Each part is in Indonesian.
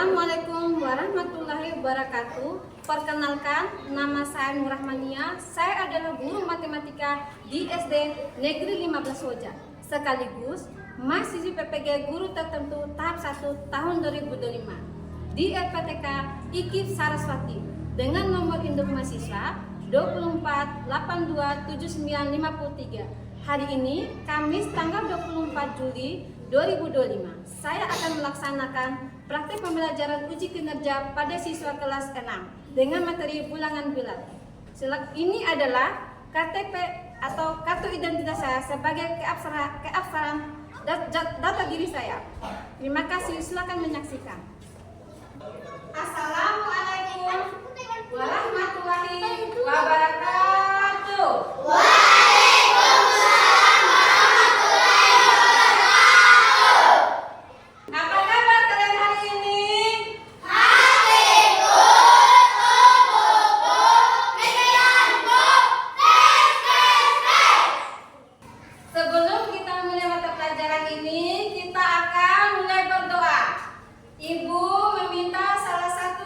Assalamualaikum warahmatullahi wabarakatuh. Perkenalkan, nama saya Nur Rahmania. Saya adalah guru matematika di SD Negeri 15 Hoja, sekaligus mahasiswi PPG Guru Tertentu tahap 1 tahun 2025 di RPTK IKIP Saraswati dengan nomor induk mahasiswa 24827953. Hari ini Kamis tanggal 24 Juli 2025, saya akan melaksanakan praktik pembelajaran uji kinerja pada siswa kelas 6 dengan materi bilangan bulat. Ini adalah KTP atau kartu identitas saya sebagai keabsahan data diri saya. Terima kasih, silakan menyaksikan. Assalamualaikum warahmatullahi wabarakatuh. Sebelum kita mulai mata pelajaran ini, kita akan mulai berdoa. Ibu meminta salah satu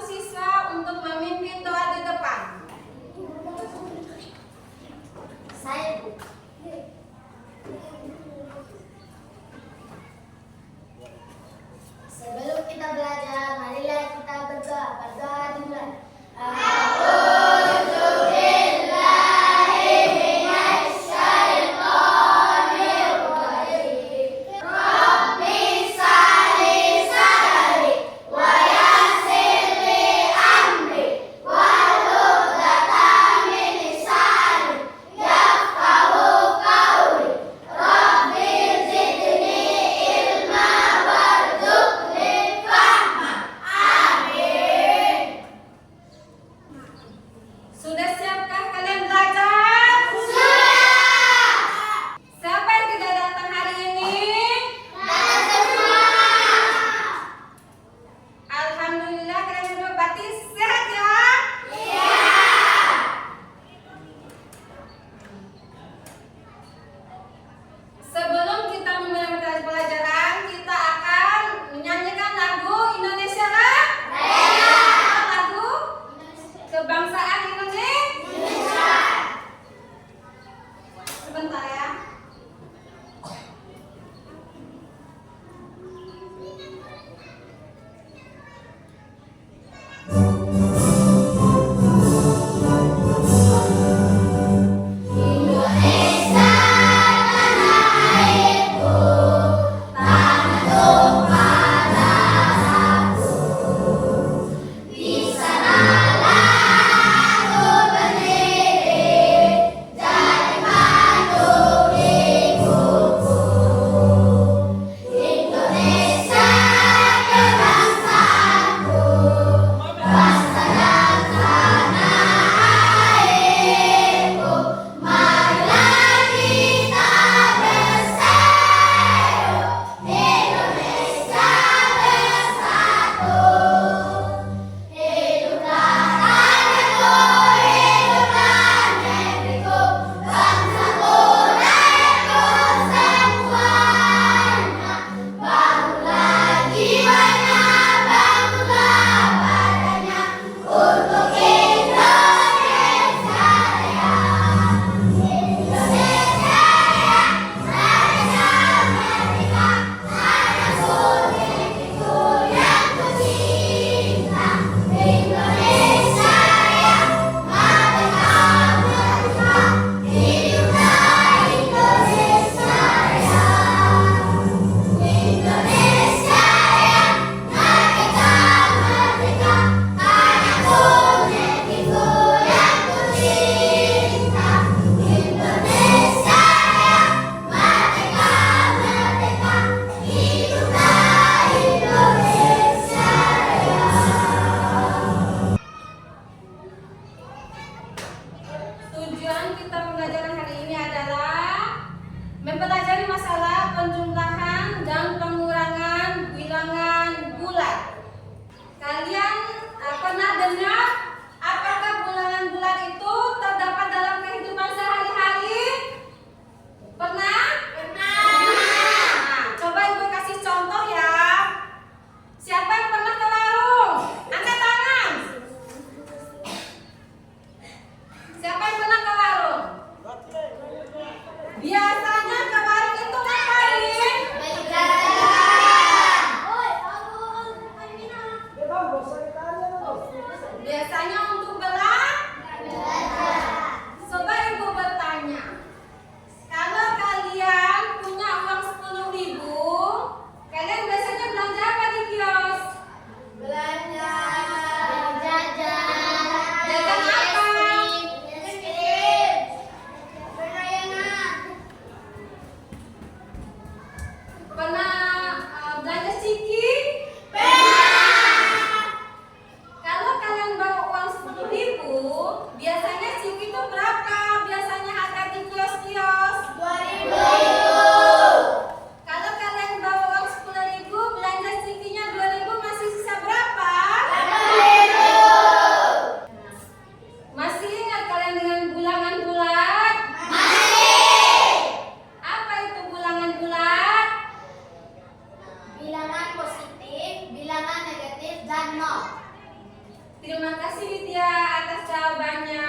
Terima kasih Widya atas jawabannya.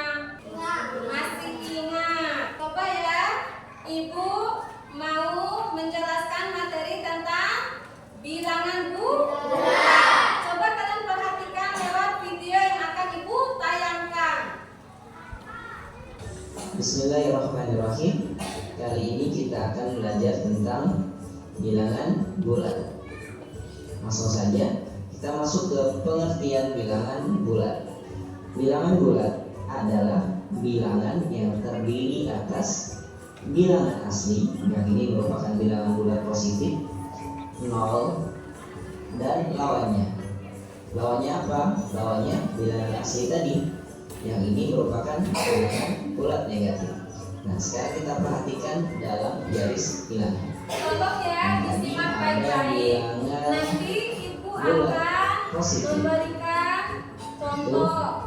Masih ingat. Coba ya, Ibu mau menjelaskan materi tentang bilangan bulat. Coba kalian perhatikan lewat video yang akan Ibu tayangkan. Bismillahirrahmanirrahim. Kali ini kita akan belajar tentang bilangan bulat. Langsung saja kita masuk ke pengertian bilangan bulat. Bilangan bulat adalah bilangan yang terdiri atas bilangan asli, yang ini merupakan bilangan bulat positif, 0, dan lawannya. Lawannya apa? Lawannya bilangan asli tadi, yang ini merupakan bilangan bulat negatif. Nah, sekarang kita perhatikan dalam garis bilangan. Tolong ya disimak baik-baik. Nanti Ibu akan memberikan contoh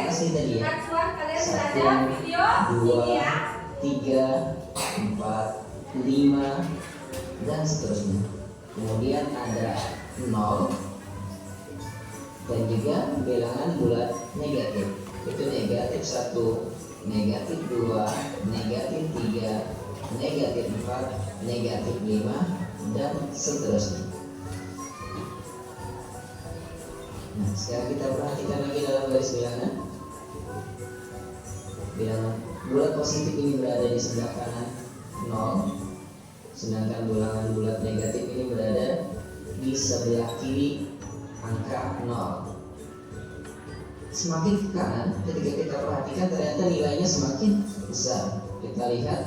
sebagai acuan kalian belajar video ini ya. 3, 4, 5 dan seterusnya. Kemudian ada 0 dan juga bilangan bulat negatif. Itu negatif 1, negatif 2, negatif 3, negatif 4, negatif 5 dan seterusnya. Nah, sekarang kita perhatikan lagi dalam garis bilangan. Bilangan bulat positif ini berada di sebelah kanan 0, sedangkan bilangan bulat negatif ini berada di sebelah kiri angka 0. Semakin ke kanan, ketika kita perhatikan ternyata nilainya semakin besar. Kita lihat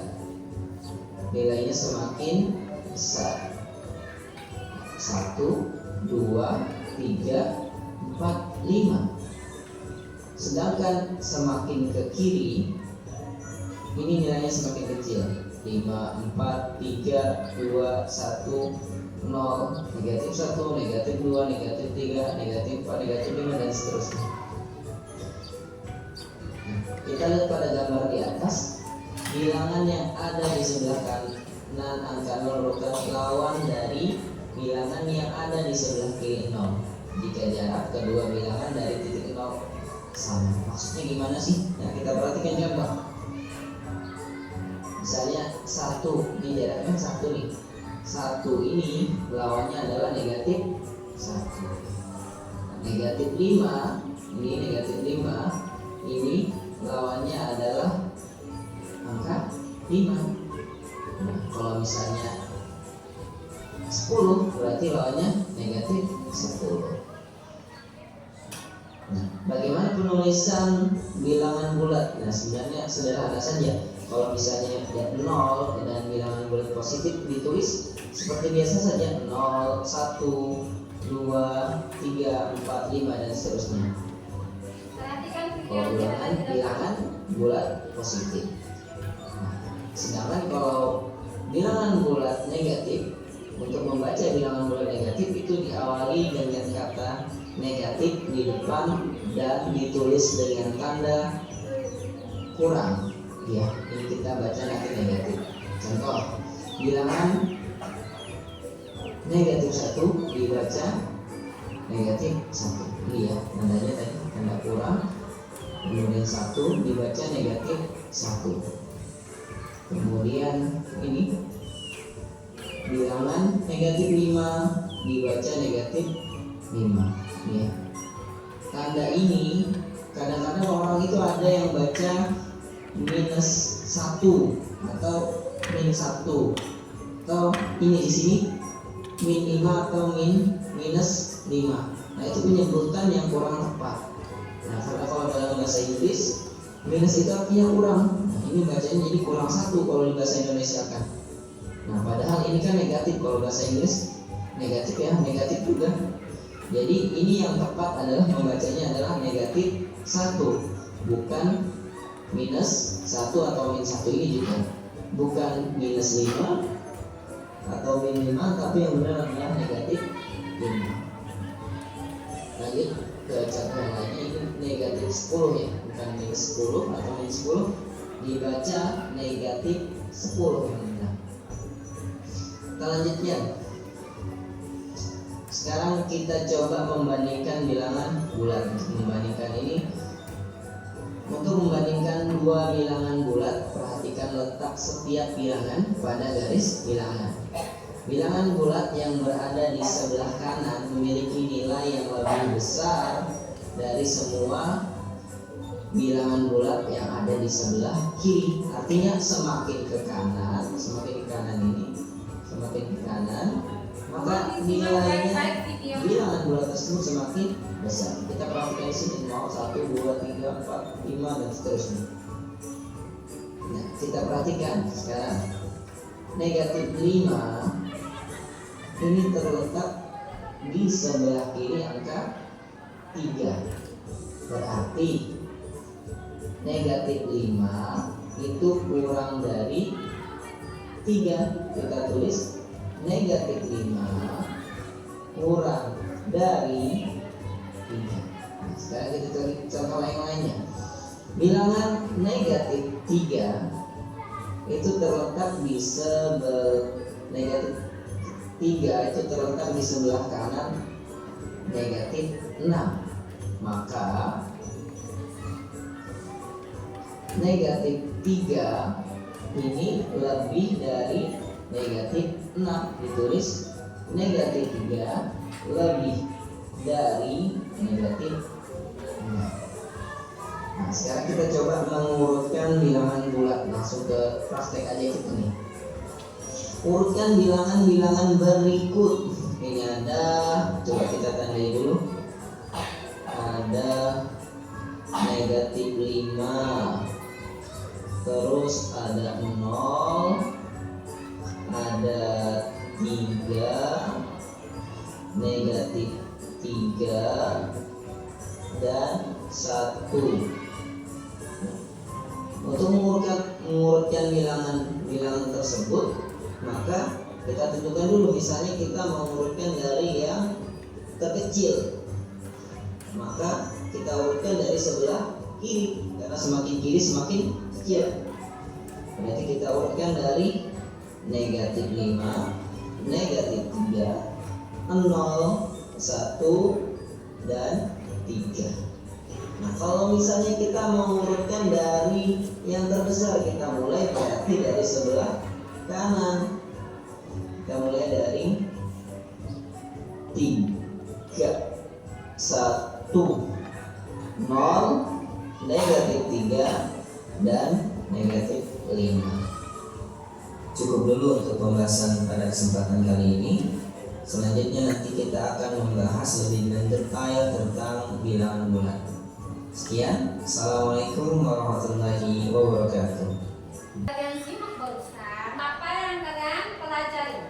nilainya semakin besar. 1, 2, 3, 4, 5. Sedangkan semakin ke kiri ini nilainya semakin kecil. 5, 4, 3, 2, 1, 0, negatif 1, negatif 2, negatif 3, negatif 4, negatif 5 dan seterusnya. Kita lihat pada gambar di atas, bilangan yang ada di sebelah kanan angka 0 merupakan lawan dari bilangan yang ada di sebelah kiri 0 jika jarak kedua bilangan dari titik 0 sama. Maksudnya gimana sih? Nah, kita perhatikan contoh. Misalnya 1, ini jaraknya 1 nih. 1 ini lawannya adalah negatif 1. Negatif 5, ini negatif 5, ini lawannya adalah angka 5. Nah, kalau misalnya 10 berarti lawannya negatif 10. Nah, bagaimana penulisan bilangan bulat? Nah, sebenarnya sederhana saja. Kalau misalnya 0 dan bilangan bulat positif ditulis seperti biasa saja, 0, 1, 2, 3, 4, 5 dan seterusnya. Kalau bilangan bulat positif. Nah, sedangkan kalau bilangan bulat negatif, untuk membaca bilangan bulat negatif itu diawali dengan kata negatif di depan dan ditulis dengan tanda kurang. Ya, ini kita baca nanti negatif. Contoh, bilangan negatif 1 dibaca negatif 1. Ini ya, tandanya tadi tanda kurang. Kemudian 1 dibaca negatif 1. Kemudian ini bilangan negatif 5 dibaca negatif 5 ya. Tanda ini kadang-kadang orang itu ada yang baca minus 1 atau min 1, atau ini di sini min 5 atau minus 5. Nah, itu penyebutan yang kurang tepat. Nah, karena kalau dalam bahasa Inggris minus itu artinya kurang. Nah, ini bacanya jadi kurang 1 kalau di bahasa Indonesia kan. Nah, padahal ini kan negatif. Kalau bahasa Inggris negatif ya, negatif juga. Jadi ini yang tepat adalah membacanya adalah negatif 1, bukan minus 1 atau min 1 ini juga. Bukan minus 5 atau min 5, tapi yang benar adalah negatif 5. Lanjut ke contoh yang lainnya, ini negatif 10 ya, bukan minus 10 atau min 10, dibaca negatif 10 yang benar. Kita lanjutkan. sekarang kita coba membandingkan bilangan bulat. Untuk membandingkan dua bilangan bulat, perhatikan letak setiap bilangan pada garis bilangan. Bilangan bulat yang berada di sebelah kanan memiliki nilai yang lebih besar dari semua bilangan bulat yang ada di sebelah kiri. Artinya semakin ke kanan maka nilainya bilangan bulat tersebut semakin besar. Kita perhatikan di sini 0, 1, 2, 3, 4, 5 dan seterusnya. Nah, kita perhatikan sekarang negatif 5 ini terletak di sebelah kiri angka 3. Berarti negatif 5 itu kurang dari 3. Kita tulis negatif 5 kurang dari 3. Nah, sekarang kita cari contoh lainnya. Bilangan negatif 3 itu terletak di negatif 3 itu terletak di sebelah kanan negatif 6. Maka negatif 3 ini lebih dari negatif 6. Ditulis negatif 3 lebih dari negatif 6. Nah, sekarang kita coba mengurutkan bilangan bulat. Langsung ke praktek aja kita nih. Urutkan bilangan-bilangan berikut. Ini ada, coba kita tandai dulu. Ada negatif 5, terus ada 0, ada 3, negatif 3, dan 1. Untuk mengurutkan bilangan tersebut, maka kita tentukan dulu. Misalnya kita mengurutkan dari yang terkecil, maka kita urutkan dari sebelah kiri, karena semakin kiri semakin kecil. Berarti kita urutkan dari negatif 5, negatif 3, 0, 1, dan 3. Nah, kalau misalnya kita mengurutkan dari yang terbesar, kita mulai berarti dari sebelah kanan. Kita mulai dari 3, 1, 0, negatif 3, dan negatif 5. Cukup dulu untuk pembahasan pada kesempatan kali ini. Selanjutnya nanti kita akan membahas lebih mendetail tentang bilangan bulat. Sekian, assalamualaikum warahmatullahi wabarakatuh. Kalian simak barusan apa yang kalian pelajari?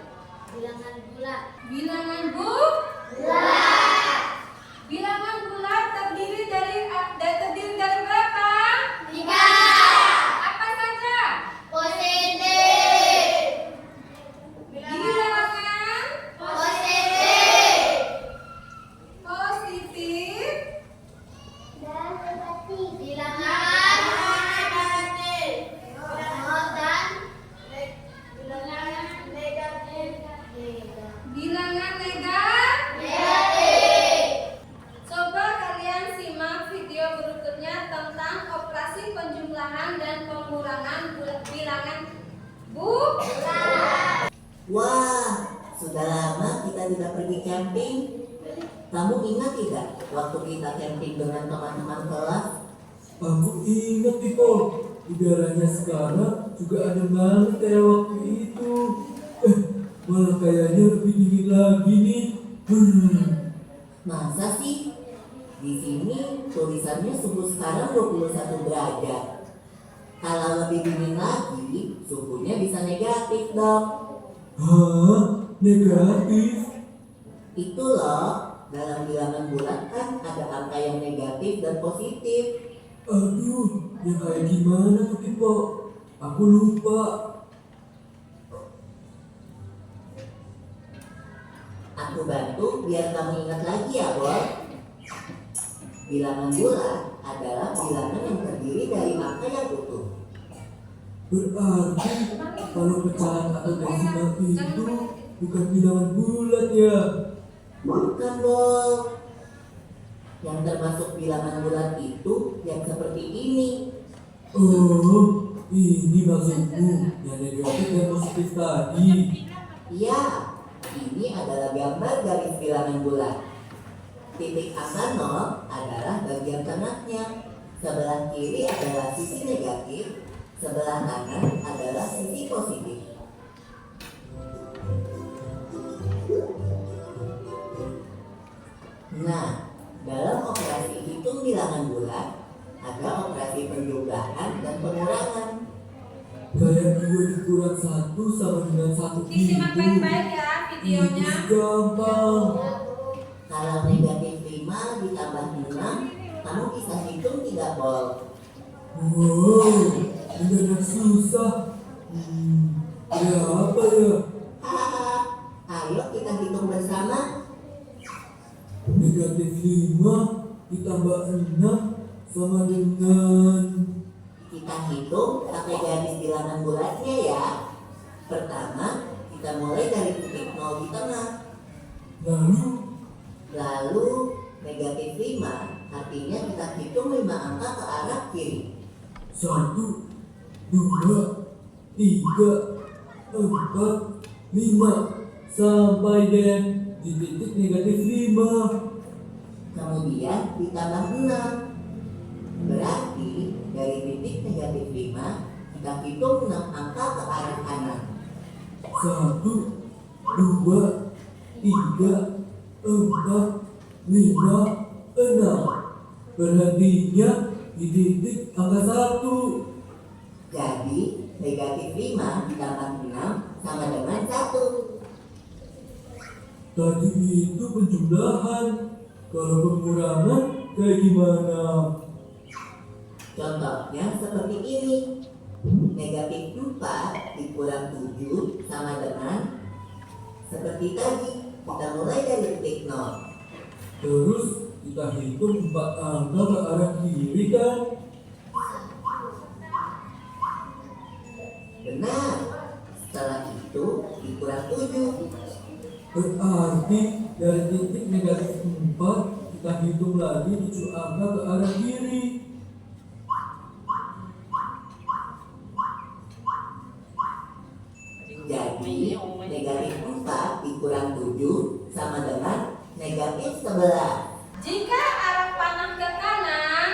Bilangan bulat. Bilangan bulat. Bilangan bulat terdiri dari berapa? 3. Apa saja? Positif. Bilangan Positif. positif. Dan negatif. Bilangan negatif. Dan negatif. Bilangan negatif. Coba kalian simak video berikutnya tentang operasi penjumlahan dan pengurangan bilangan bulat. Wah, sudah lama kita tidak pergi camping. Kamu ingat tidak waktu kita camping dengan teman-teman kelas? Aku ingat Tiko, udaranya sekarang juga ada banget kayak waktu itu. Malah kayaknya lebih dingin lagi nih. Masa sih? Di sini tulisannya suhu sekarang 21 derajat. Kalau lebih dingin lagi, suhunya bisa negatif dong. Hah? Negatif? Itu loh, dalam bilangan bulat kan ada angka yang negatif dan positif. Aduh, yang kayak gimana tuh Tiko? Aku lupa. Aku bantu biar kamu ingat lagi ya, Boy. Bilangan bulat adalah bilangan yang terdiri dari angka yang utuh. Berarti kalau pecahan atau desimal itu bukan bilangan bulat ya? Bukan dong. Yang termasuk bilangan bulat itu yang seperti ini. Oh, ini maksudmu yang negatif dan positif tadi. Ya, ini adalah gambar garis bilangan bulat. Titik angka 0 adalah bagian tengahnya. Sebelah kiri adalah sisi negatif, sebelah kanan adalah sisi positif. Nah, dalam operasi hitung bilangan bulat, ada operasi penjumlahan dan pengurangan. Kayak 2 dikurang 1 sama dengan 1 Disimak gitu. baik-baik ya videonya. Gampang. Kalau negatif 5 ditambah 6, kamu bisa hitung tidak, Bol? Wow, mendadak susah. Berapa ya? Hahaha, ayo kita hitung bersama. Negatif 5 ditambah 6 sama dengan... Kita hitung pakai garis bilangan bulatnya ya. Pertama, kita mulai dari titik 0 di tengah. Lalu negatif 5 artinya kita hitung 5 angka ke arah kiri. 1, 2, 3, 4, 5 sampai deh di titik negatif 5. Kemudian ditambah 6. Berarti dari titik negatif 5 kita hitung 6 angka ke arah kanan. 1, 2, 3, 4, 5, 6. Berhentinya di titik angka 1. Jadi negatif 5 ditambah 6 sama dengan 1. Tadi itu penjumlahan. Kalau pengurangan kayak gimana? Contohnya seperti ini. Negatif 4 dikurang 7 sama dengan seperti tadi. Kita mulai dari titik 0. Terus kita hitung 4 angka ke arah kiri kan? Benar. Setelah itu dikurang 7. Berarti dari titik negatif 4 kita hitung lagi 7 angka ke arah kiri. Jadi negatif 4 dikurang 7 sama dengan negatif 11. Jika arah panah ke kanan,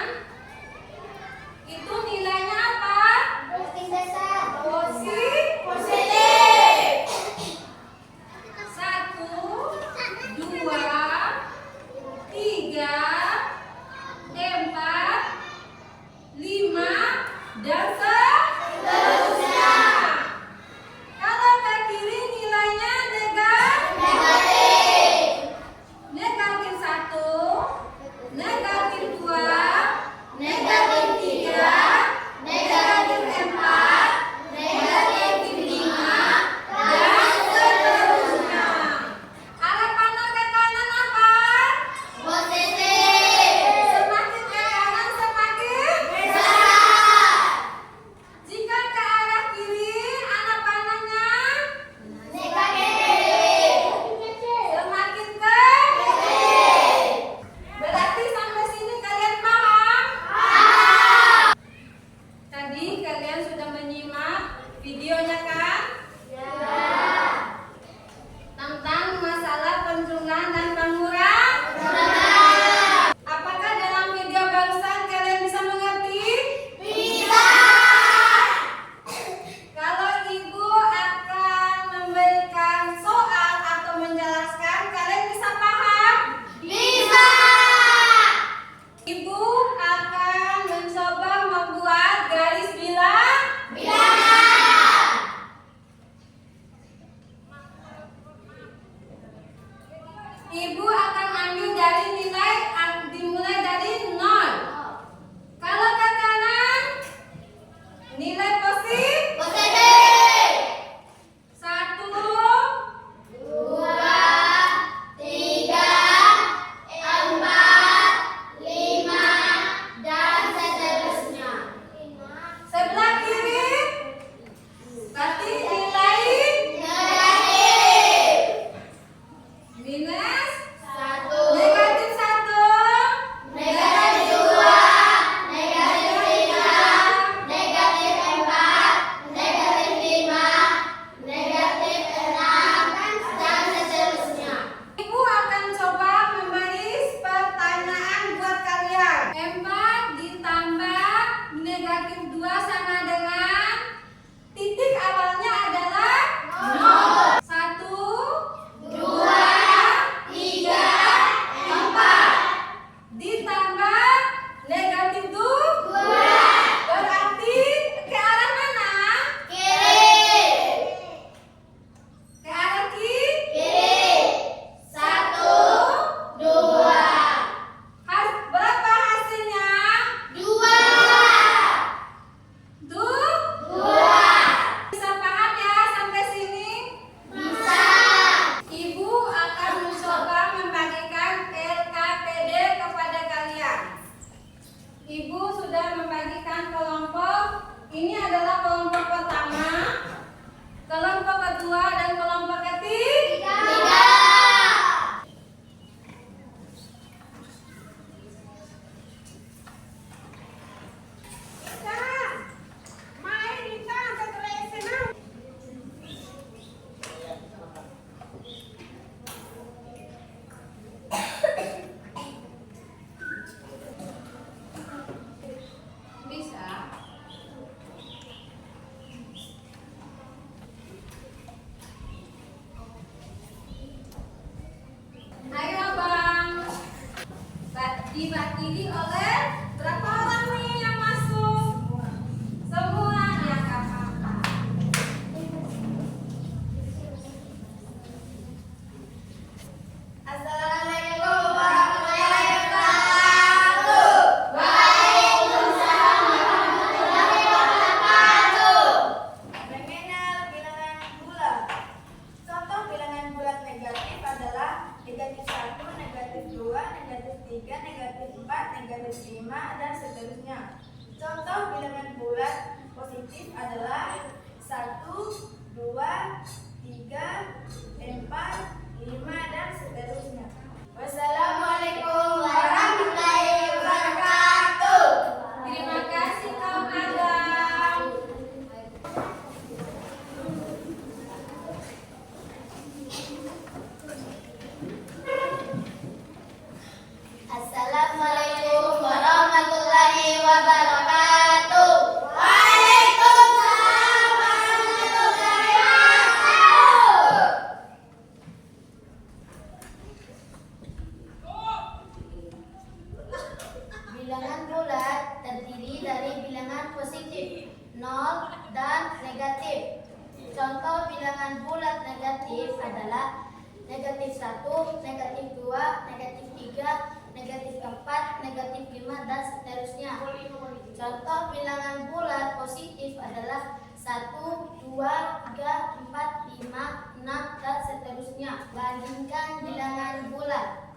itu nilainya apa? Positif. Positif. 1, 2, 3, 4, 5, dan seterusnya. Kalau ke kiri nilainya negatif. Negatif 1, negatif 2, negatif 3, negatif 4, negatif 5, dan seterusnya. Arah panah ke kanan apa? Positif. Diwakili oleh berapa orang nih yang masuk? Semua ya nggak apa-apa. Assalamualaikum warahmatullahi wabarakatuh. Waalaikumsalam warahmatullahi wabarakatuh. Mengenal bilangan bulat. Contoh bilangan bulat negatif adalah negatif 1, negatif 2, negatif 3, negatif 4, negatif 5, dan seterusnya. Contoh bilangan bulat positif adalah 1, 2, 3, 4, 5, dan seterusnya. Wassalamualaikum warahmatullahi wabarakatuh. Terima kasih kaum Adam. Assalamualaikum warahmatullahi wabarakatuh. Waalaikumsalam warahmatullahi wabarakatuh. Bilangan bulat terdiri dari bilangan positif, 0 dan negatif. Contoh bilangan bulat negatif adalah negatif 1, negatif 2, negatif 3, negatif 4, negatif 5, dan seterusnya. Contoh bilangan bulat positif adalah 1, 2, 3, 4, 5, 6, dan seterusnya. Bandingkan bilangan bulat.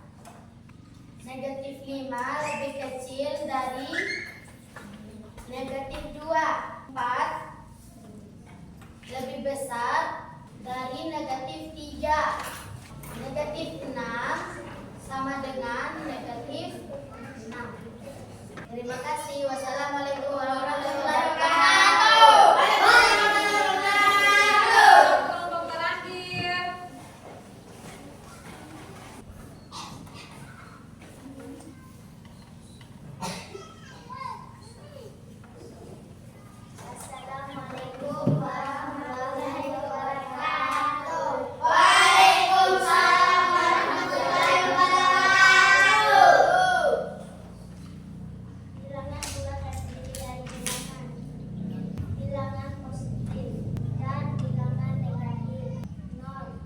Negatif 5 lebih kecil dari negatif 2. 4 lebih besar dari negatif 3. Negatif 6 sama dengan negatif 6. Terima kasih. Wassalamualaikum warahmatullahi wabarakatuh. Kelompok terakhir. Assalamualaikum warahmatullahi wabarakatuh. Waalaikumsalam warahmatullahi wabarakatuh. Bilangan bulat terdiri dari bilangan positif dan bilangan negatif. 0,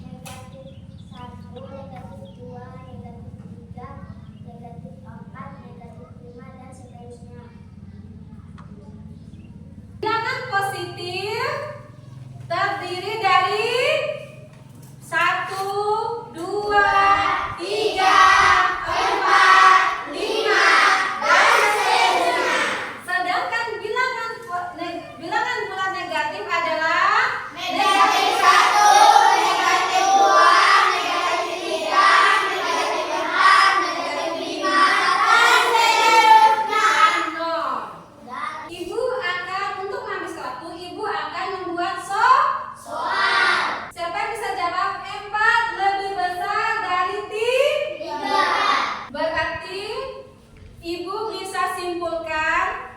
negatif 1, negatif 2, negatif 3, negatif 4, negatif 5, dan seterusnya. Bilangan positif terdiri dari 1, 2, 3, 4, 5, dan seterusnya. Sedangkan bilangan bulat negatif adalah Negatif 1, negatif 2, negatif 3, negatif 4, negatif 5, dan seterusnya. 0. Dan Ibu akan untuk mengambil sesuatu, ibu akan membuat soal Siapa yang bisa jawab 4 lebih besar dari 3? 3. Berarti ibu bisa simpulkan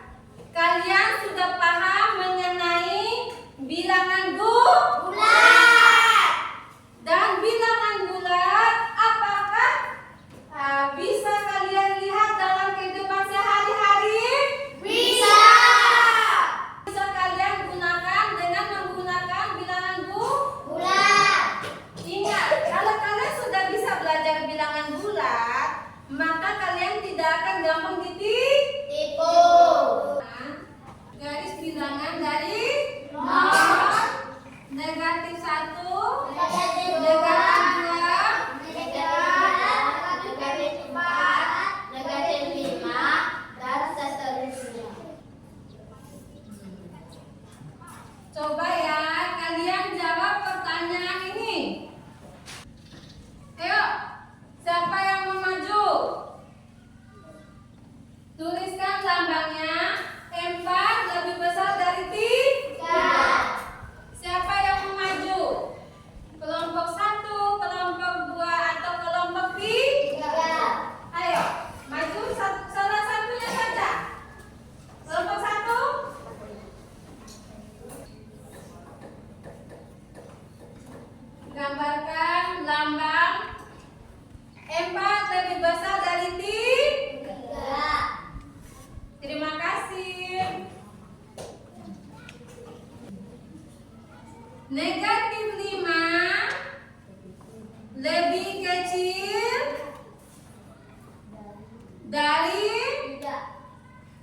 kalian sudah paham mengenai bilangan Bulat. dan bilangan bulat. Apakah bisa kalian lihat dalam kehidupan sehari-hari? Bisa. Bisa kalian gunakan dengan menggunakan bilangan Bulat. Ingat, kalau kalian sudah bisa belajar bilangan bulat, maka kalian tidak akan gampang Tipu. garis bilangan dari 0, 0, negatif 1, negatif 2, negatif 2, negatif 3, negatif 4,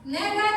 Negatif